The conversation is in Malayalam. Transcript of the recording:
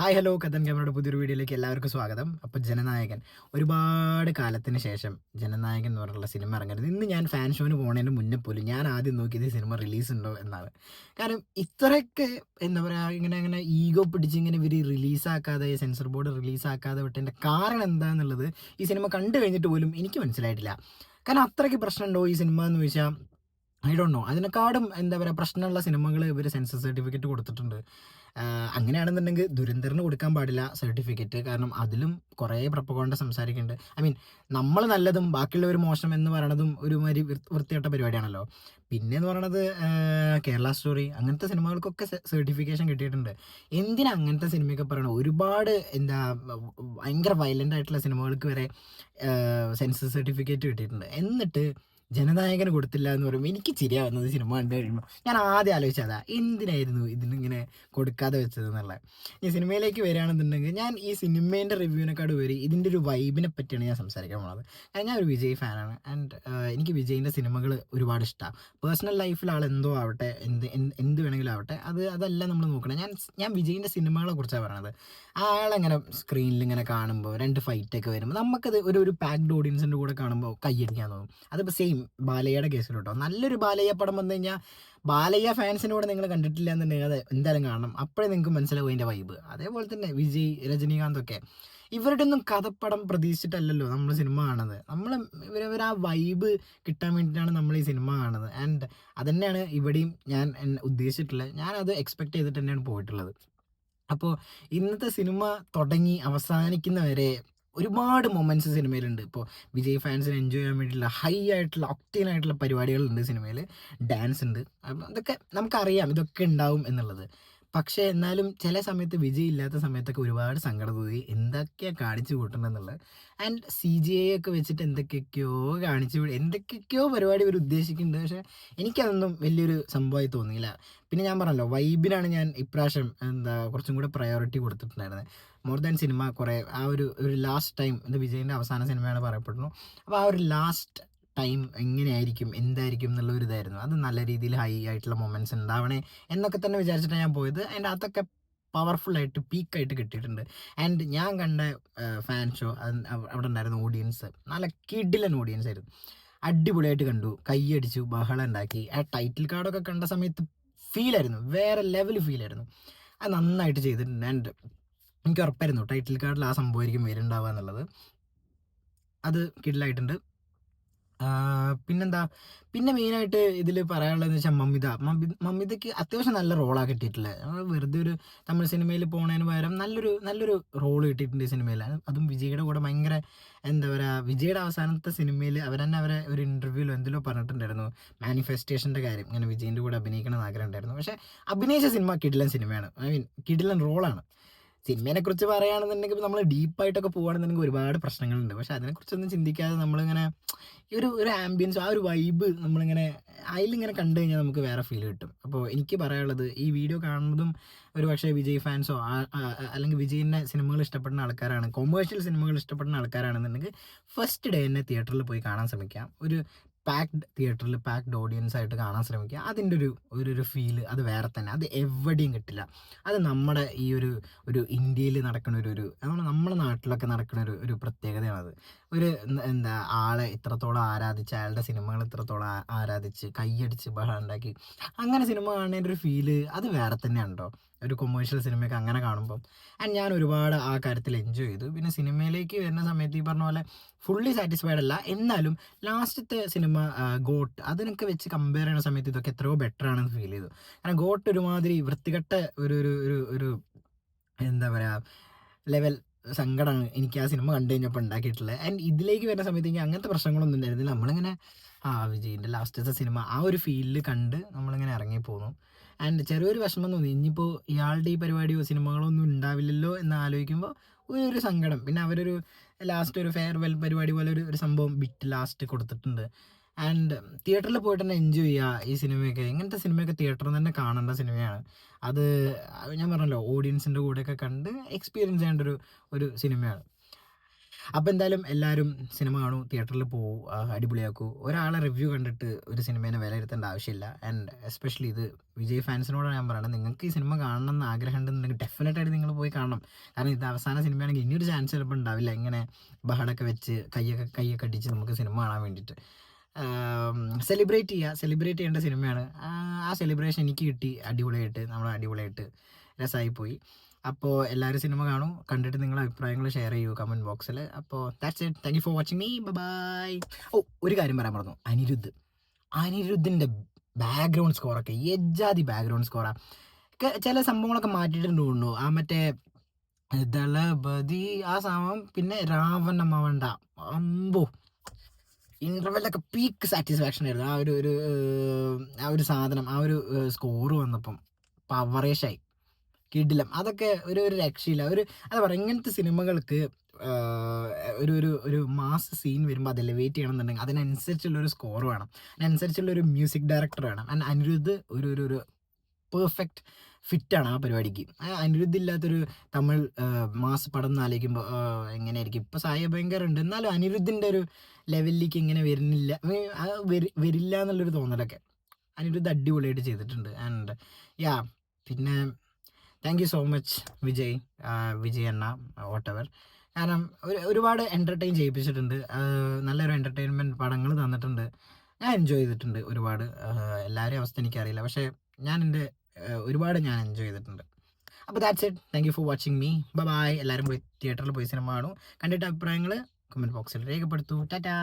ഹായ് ഹലോ കഥൻ ക്യാമറയുടെ പുതിയൊരു വീഡിയോയിലേക്ക് എല്ലാവർക്കും സ്വാഗതം. അപ്പോൾ ജനനായകൻ ഒരുപാട് കാലത്തിന് ശേഷം ജനനായകൻ എന്ന് പറഞ്ഞിട്ടുള്ള സിനിമ ഇറങ്ങരുത്. ഇന്ന് ഞാൻ ഫാൻ ഷോന് പോകുന്നതിന് മുന്നേ പോലും ഞാൻ ആദ്യം നോക്കിയത് സിനിമ റിലീസ് ഉണ്ടോ എന്നാണ്. കാരണം ഇത്രയൊക്കെ എന്താ പറയുക, ഇങ്ങനെ ഈഗോ പിടിച്ച് ഇങ്ങനെ ഇവർ റിലീസാക്കാതെ, സെൻസർ ബോർഡ് റിലീസാക്കാതെ വിട്ടതിൻ്റെ കാരണം എന്താണെന്നുള്ളത് ഈ സിനിമ കണ്ടു കഴിഞ്ഞിട്ട് പോലും എനിക്ക് മനസ്സിലായിട്ടില്ല. കാരണം അത്രയ്ക്ക് പ്രശ്നമുണ്ടോ ഈ സിനിമ എന്ന് ചോദിച്ചാൽ ഐ ഡോണ്ട് നോ. അതിനെക്കാളും എന്താ പറയുക, പ്രശ്നമുള്ള സിനിമകൾ ഇവർ സെൻസർ സർട്ടിഫിക്കറ്റ് കൊടുത്തിട്ടുണ്ട്. അങ്ങനെയാണെന്നുണ്ടെങ്കിൽ ദുരന്തറിന് കൊടുക്കാൻ പാടില്ല സർട്ടിഫിക്കറ്റ്. കാരണം അതിലും കുറേ പ്രൊപ്പഗണ്ട സംസാരിക്കുന്നുണ്ട്. ഐ മീൻ, നമ്മൾ നല്ലതും ബാക്കിയുള്ളവർ മോശം എന്ന് പറയണതും ഒരുമാതിരി വൃത്തികെട്ട പരിപാടിയാണല്ലോ. പിന്നെയെന്ന് പറയണത് കേരള സ്റ്റോറി അങ്ങനത്തെ സിനിമകൾക്കൊക്കെ സർട്ടിഫിക്കേഷൻ കിട്ടിയിട്ടുണ്ട്. എന്തിനാ അങ്ങനത്തെ സിനിമയൊക്കെ പറയണത്? ഒരുപാട് എന്താ ഭയങ്കര വയലൻ്റ് ആയിട്ടുള്ള സിനിമകൾക്ക് വരെ സെൻസർ സർട്ടിഫിക്കറ്റ് കിട്ടിയിട്ടുണ്ട്. എന്നിട്ട് ജനനായകന് കൊടുത്തില്ല എന്ന് പറയുമ്പോൾ എനിക്ക് ചിരിയാ വന്നത് സിനിമ കണ്ടു കഴിയുമ്പോൾ. ഞാൻ ആദ്യം ആലോചിച്ചതാ, എന്തിനായിരുന്നു ഇതിനിങ്ങനെ കൊടുക്കാതെ വെച്ചത് എന്നുള്ളത്. ഈ സിനിമയിലേക്ക് വരികയാണെന്നുണ്ടെങ്കിൽ ഞാൻ ഈ സിനിമേൻ്റെ റിവ്യൂവിനെക്കാട് വരി ഇതിൻ്റെ ഒരു വൈബിനെ പറ്റിയാണ് ഞാൻ സംസാരിക്കാൻ പോകുന്നത്. കാരണം ഞാൻ ഒരു വിജയ് ഫാനാണ്. ആൻഡ് എനിക്ക് വിജയിൻ്റെ സിനിമകൾ ഒരുപാട് ഇഷ്ടമാണ്. പേഴ്സണൽ ലൈഫിൽ ആൾ എന്തോ ആവട്ടെ, എന്ത് വേണമെങ്കിലും ആവട്ടെ, അതല്ല നമ്മൾ നോക്കണം. ഞാൻ വിജയിൻ്റെ സിനിമകളെ കുറിച്ചാണ് പറയണത്. ആളെങ്ങനെ സ്ക്രീനിൽ ഇങ്ങനെ കാണുമ്പോൾ രണ്ട് ഫൈറ്റൊക്കെ വരുമ്പോൾ നമുക്കത് ഒരു പാക്ഡ് ഓഡിയൻസിൻ്റെ കൂടെ കാണുമ്പോൾ കൈയടിക്കാൻ തോന്നും. അതിപ്പോൾ സെയിം ബാലയ്യയുടെ കേസിലോട്ടോ. നല്ലൊരു ബാലയ്യ പടം വന്നു കഴിഞ്ഞാൽ ബാലയ്യ ഫാൻസിൻ്റെ കൂടെ നിങ്ങൾ കണ്ടിട്ടില്ല എന്നുണ്ടെങ്കിൽ അത് എന്തായാലും കാണണം. അപ്പോഴേ നിങ്ങൾക്ക് മനസ്സിലാവും അതിൻ്റെ വൈബ്. അതേപോലെ തന്നെ വിജയ്, രജനീകാന്തൊക്കെ ഇവരുടെ ഒന്നും കഥപ്പടം പ്രതീക്ഷിച്ചിട്ടല്ലല്ലോ നമ്മൾ സിനിമ കാണുന്നത്. ഇവർ ആ വൈബ് കിട്ടാൻ വേണ്ടിയിട്ടാണ് നമ്മൾ ഈ സിനിമ കാണുന്നത്. ആൻഡ് അതുതന്നെയാണ് ഇവിടെയും ഞാൻ ഉദ്ദേശിച്ചിട്ടുള്ളത്. ഞാനത് എക്സ്പെക്ട് ചെയ്തിട്ട് തന്നെയാണ് പോയിട്ടുള്ളത്. അപ്പോൾ ഇന്നത്തെ സിനിമ തുടങ്ങി അവസാനിക്കുന്നവരെ ഒരുപാട് മൊമെൻറ്റ്സ് സിനിമയിലുണ്ട്. ഇപ്പോൾ വിജയ് ഫാൻസിന് എൻജോയ് ചെയ്യാൻ വേണ്ടിയിട്ടുള്ള ഹൈ ആയിട്ടുള്ള ഒക്ടേൻ ആയിട്ടുള്ള പരിപാടികളുണ്ട് സിനിമയിൽ. ഡാൻസ് ഉണ്ട്. അപ്പം അതൊക്കെ നമുക്കറിയാം ഇതൊക്കെ ഉണ്ടാവും എന്നുള്ളത്. പക്ഷേ എന്നാലും ചില സമയത്ത് വിജയ് ഇല്ലാത്ത സമയത്തൊക്കെ ഒരുപാട് സങ്കടം തോന്നി, എന്തൊക്കെയാണ് കാണിച്ചു കൂട്ടണമെന്നുള്ളത്. ആൻഡ് CGI ഒക്കെ വെച്ചിട്ട് എന്തൊക്കെയൊക്കെയോ പരിപാടി ഇവർ ഉദ്ദേശിക്കുന്നുണ്ട്. പക്ഷേ എനിക്കതൊന്നും വലിയൊരു സംഭവമായി തോന്നിയില്ല. പിന്നെ ഞാൻ പറഞ്ഞല്ലോ, വൈബിനാണ് ഞാൻ ഇപ്രാവശ്യം കുറച്ചും കൂടെ പ്രയോറിറ്റി കൊടുത്തിട്ടുണ്ടായിരുന്നത്. More than cinema. കുറേ ഒരു ലാസ്റ്റ് ടൈം, ഇത് വിജയിൻ്റെ അവസാന സിനിമയാണ് പറയപ്പെടുന്നു. അപ്പോൾ ആ ഒരു ലാസ്റ്റ് ടൈം എങ്ങനെയായിരിക്കും, എന്തായിരിക്കും എന്നുള്ള ഒരു ഇതായിരുന്നു. അത് നല്ല രീതിയിൽ ഹൈ ആയിട്ടുള്ള മൊമെൻറ്റ്സ് ഉണ്ടാവണേ എന്നൊക്കെ തന്നെ വിചാരിച്ചിട്ടാണ് ഞാൻ പോയത്. ആൻഡ് അതൊക്കെ പവർഫുള്ളായിട്ട് പീക്കായിട്ട് കിട്ടിയിട്ടുണ്ട്. ആൻഡ് ഞാൻ കണ്ട ഫാൻ ഷോ, അവിടെ ഉണ്ടായിരുന്ന ഓഡിയൻസ് നല്ല കിടിലൻ ഓഡിയൻസ് ആയിരുന്നു. അടിപൊളിയായിട്ട് കണ്ടു, കൈയടിച്ചു, ബഹളം ഉണ്ടാക്കി. ആ ടൈറ്റിൽ കാർഡൊക്കെ കണ്ട സമയത്ത് ഫീലായിരുന്നു, വേറെ ലെവൽ ഫീലായിരുന്നു. അത് നന്നായിട്ട് ചെയ്തിട്ടുണ്ട്. ആൻഡ് എനിക്ക് ഉറപ്പായിരുന്നു ടൈറ്റിൽ കാർഡിൽ ആ സംഭവമായിരിക്കും വരുന്നുണ്ടാവുക എന്നുള്ളത്. അത് കിടിലായിട്ടുണ്ട്. പിന്നെന്താ, പിന്നെ മെയിനായിട്ട് ഇതിൽ പറയാനുള്ളതെന്ന് വെച്ചാൽ മമിതയ്ക്ക് അത്യാവശ്യം നല്ല റോളാണ് കിട്ടിയിട്ടുള്ളത്. വെറുതെ ഒരു തമിഴ് സിനിമയിൽ പോണതിന് പകരം നല്ലൊരു റോൾ കിട്ടിയിട്ടുണ്ട് ഈ സിനിമയിൽ. അതും വിജയുടെ കൂടെ ഭയങ്കര എന്താ പറയുക, വിജയുടെ അവസാനത്തെ സിനിമയിൽ അവരെ ഒരു ഇൻ്റർവ്യൂവിൽ എന്തിലോ പറഞ്ഞിട്ടുണ്ടായിരുന്നു മാനിഫെസ്റ്റേഷൻ്റെ കാര്യം. ഇങ്ങനെ വിജയിൻ്റെ കൂടെ അഭിനയിക്കണം ആഗ്രഹം ഉണ്ടായിരുന്നു. പക്ഷേ അഭിനയിച്ച സിനിമ കിടിലൻ സിനിമയാണ്. ഐ മീൻ, കിടിലൻ റോളാണ്. സിനിമയെക്കുറിച്ച് പറയുകയാണെന്നുണ്ടെങ്കിൽ നമ്മൾ ഡീപ്പായിട്ടൊക്കെ പോകുകയാണെന്നുണ്ടെങ്കിൽ ഒരുപാട് പ്രശ്നങ്ങളുണ്ട്. പക്ഷെ അതിനെക്കുറിച്ചൊന്നും ചിന്തിക്കാതെ നമ്മളിങ്ങനെ ഒരു ആംബിയൻസ്, ആ ഒരു വൈബ് നമ്മളിങ്ങനെ അതിലിങ്ങനെ കണ്ടു കഴിഞ്ഞാൽ നമുക്ക് വേറെ ഫീൽ കിട്ടും. അപ്പോൾ എനിക്ക് പറയാനുള്ളത്, ഈ വീഡിയോ കാണുന്നതും ഒരു പക്ഷേ വിജയ് ഫാൻസോ അല്ലെങ്കിൽ വിജയിൻ്റെ സിനിമകൾ ഇഷ്ടപ്പെടുന്ന ആൾക്കാരാണ്, കൊമേഴ്ഷ്യൽ സിനിമകൾ ഇഷ്ടപ്പെടുന്ന ആൾക്കാരാണെന്നുണ്ടെങ്കിൽ ഫസ്റ്റ് ഡേ തന്നെ തിയേറ്ററിൽ പോയി കാണാൻ ശ്രമിക്കാം. ഒരു പാക്ഡ് തിയേറ്ററിൽ പാക്ഡ് ഓഡിയൻസ് ആയിട്ട് കാണാൻ ശ്രമിക്കുക. അതിൻ്റെ ഒരു ഫീല് അത് വേറെ തന്നെ, അത് എവിടെയും കിട്ടില്ല. അത് നമ്മുടെ ഈ ഒരു ഇന്ത്യയിൽ നടക്കുന്ന നമ്മുടെ നാട്ടിലൊക്കെ നടക്കുന്ന ഒരു പ്രത്യേകതയാണത്. എന്താ, ആളെ ഇത്രത്തോളം ആരാധിച്ച്, അയാളുടെ സിനിമകൾ ഇത്രത്തോളം ആരാധിച്ച് കൈയടിച്ച് ബഹളം ഉണ്ടാക്കി അങ്ങനെ സിനിമ കാണുന്നതിൻ്റെ ഒരു ഫീല് അത് വേറെ തന്നെയാണ് കേട്ടോ, ഒരു കൊമേഴ്ഷ്യൽ സിനിമയൊക്കെ അങ്ങനെ കാണുമ്പോൾ. ആൻഡ് ഞാൻ ഒരുപാട് ആ കാര്യത്തിൽ എൻജോയ് ചെയ്തു. പിന്നെ സിനിമയിലേക്ക് വരുന്ന സമയത്ത് ഈ പറഞ്ഞ പോലെ ഫുള്ളി സാറ്റിസ്ഫൈഡ് അല്ല, എന്നാലും ലാസ്റ്റത്തെ സിനിമ ഗോട്ട്, അതിനൊക്കെ വെച്ച് കമ്പയർ ചെയ്യുന്ന സമയത്ത് ഇതൊക്കെ എത്രയോ ബെറ്റർ ആണെന്ന് ഫീൽ ചെയ്തു. കാരണം ഗോട്ട് ഒരുമാതിരി വൃത്തികെട്ട ഒരു എന്താ പറയുക, ലെവൽ സങ്കടമാണ് എനിക്ക് ആ സിനിമ കണ്ടു കഴിഞ്ഞപ്പോൾ ഉണ്ടാക്കിയിട്ടുള്ളത്. ആൻഡ് ഇതിലേക്ക് വരുന്ന സമയത്ത് എനിക്ക് അങ്ങനത്തെ പ്രശ്നങ്ങളൊന്നും ഉണ്ടായിരുന്നില്ല. നമ്മളിങ്ങനെ വിജയിൻ്റെ ലാസ്റ്റത്തെ സിനിമ ആ ഒരു ഫീലിൽ കണ്ട് നമ്മളിങ്ങനെ ഇറങ്ങിപ്പോന്നു. ആൻഡ് ചെറിയൊരു വിഷമം തോന്നി, ഇനിയിപ്പോൾ ഇയാളുടെ ഈ പരിപാടിയോ സിനിമകളോ ഒന്നും ഉണ്ടാവില്ലല്ലോ എന്ന് ആലോചിക്കുമ്പോൾ ഒരു സങ്കടം. പിന്നെ അവരൊരു ലാസ്റ്റ് ഒരു ഫെയർവെൽ പരിപാടി പോലെ ഒരു സംഭവം ബിറ്റ് ലാസ്റ്റ് കൊടുത്തിട്ടുണ്ട്. ആൻഡ് തിയേറ്ററിൽ പോയിട്ട് തന്നെ എൻജോയ് ചെയ്യുക ഈ സിനിമയൊക്കെ. ഇങ്ങനത്തെ സിനിമയൊക്കെ തിയേറ്ററിൽ തന്നെ കാണേണ്ട സിനിമയാണ്. അത് ഞാൻ പറഞ്ഞല്ലോ, ഓഡിയൻസിൻ്റെ കൂടെയൊക്കെ കണ്ട് എക്സ്പീരിയൻസ് ചെയ്യേണ്ട ഒരു സിനിമയാണ്. അപ്പോൾ എന്തായാലും എല്ലാവരും സിനിമ കാണൂ, തിയേറ്ററിൽ പോകൂ, അടിപൊളിയാക്കൂ. ഒരാളെ റിവ്യൂ കണ്ടിട്ട് ഒരു സിനിമേനെ വിലയിരുത്തേണ്ട ആവശ്യമില്ല. ആൻഡ് എസ്പെഷ്യലി ഇത് വിജയ് ഫാൻസിനോടാണ് ഞാൻ പറയുന്നത്, നിങ്ങൾക്ക് ഈ സിനിമ കാണണം എന്ന് ആഗ്രഹം ഉണ്ടെന്നുണ്ടെങ്കിൽ ഡെഫിനറ്റായിട്ട് നിങ്ങൾ പോയി കാണണം. കാരണം ഇത് അവസാന സിനിമയാണെങ്കിൽ ഇനിയൊരു ചാൻസ് ചിലപ്പോൾ ഉണ്ടാവില്ല ഇങ്ങനെ ബഹളമൊക്കെ വെച്ച് കൈയൊക്കെ അടിച്ച് നമുക്ക് സിനിമ കാണാൻ വേണ്ടിയിട്ട്. സെലിബ്രേറ്റ് ചെയ്യേണ്ട സിനിമയാണ്. ആ സെലിബ്രേഷൻ എനിക്ക് കിട്ടി അടിപൊളിയായിട്ട്, നമ്മൾ അടിപൊളിയായിട്ട് രസമായിപ്പോയി. അപ്പോൾ എല്ലാവരും സിനിമ കാണും, കണ്ടിട്ട് നിങ്ങളുടെ അഭിപ്രായങ്ങൾ ഷെയർ ചെയ്യൂ കമൻറ്റ് ബോക്സിൽ. അപ്പോൾ that's it, thank you for watching me, bye. ഓ, ഒരു കാര്യം പറയാൻ മറന്നു, അനിരുദ്ധിൻ്റെ ബാക്ക്ഗ്രൗണ്ട് സ്കോറൊക്കെ എജ്ജാതി ബാക്ക്ഗ്രൗണ്ട് സ്കോറാണ്. ചില സംഭവങ്ങളൊക്കെ മാറ്റിയിട്ടുണ്ട് തോന്നുന്നു. ആ മറ്റേ ദളപതി ആ സാധനം, പിന്നെ രാവണമവണ്ട അമ്പോ ഇൻ്റർവെല്ലൊക്കെ പീക്ക് സാറ്റിസ്ഫാക്ഷൻ ആയിരുന്നു. ആ ഒരു സാധനം, ആ ഒരു സ്കോറ് വന്നപ്പം പവറേഷായി കിടിലം. അതൊക്കെ ഒരു രക്ഷയില്ല. എന്താ പറയുക, ഇങ്ങനത്തെ സിനിമകൾക്ക് ഒരു മാസ് സീൻ വരുമ്പോൾ അത് എലിവേറ്റ് ചെയ്യണമെന്നുണ്ടെങ്കിൽ അതിനനുസരിച്ചുള്ളൊരു സ്കോർ വേണം, അതിനനുസരിച്ചുള്ളൊരു മ്യൂസിക് ഡയറക്ടർ വേണം. ആൻഡ് അനിരുദ്ധ് ഒരു പെർഫെക്റ്റ് ഫിറ്റാണ് ആ പരിപാടിക്ക്. അനിരുദ്ധ് ഇല്ലാത്തൊരു തമിഴ് മാസ് പടം എന്ന് ആലോചിക്കുമ്പോൾ എങ്ങനെയായിരിക്കും. ഇപ്പോൾ സായ ഭയങ്കര ഉണ്ട്, എന്നാലും അനിരുദ്ധിൻ്റെ ഒരു ലെവലിലേക്ക് ഇങ്ങനെ വരില്ല എന്നുള്ളൊരു തോന്നലൊക്കെ അനിരുദ്ധ് അടിപൊളിയായിട്ട് ചെയ്തിട്ടുണ്ട്. ആൻഡ് യാ, പിന്നെ thank you so much Vijay അണ്ണ, വോട്ടെവർ. കാരണം ഒരുപാട് എൻ്റർടൈൻ ചെയ്യിപ്പിച്ചിട്ടുണ്ട്, നല്ലൊരു എൻ്റർടൈൻമെൻറ്റ് പടങ്ങൾ തന്നിട്ടുണ്ട്. ഞാൻ എൻജോയ് ചെയ്തിട്ടുണ്ട് ഒരുപാട്. എല്ലാവരെയും അവസ്ഥ എനിക്കറിയില്ല, പക്ഷേ ഒരുപാട് ഞാൻ എൻജോയ് ചെയ്തിട്ടുണ്ട്. അപ്പോൾ that's it, thank you for watching me, bye. എല്ലാവരും പോയി തിയേറ്ററിൽ പോയി സിനിമ കാണൂ, കണ്ടിട്ട് അഭിപ്രായങ്ങൾ കമൻറ്റ് ബോക്സിൽ രേഖപ്പെടുത്തൂ. ടാറ്റാ.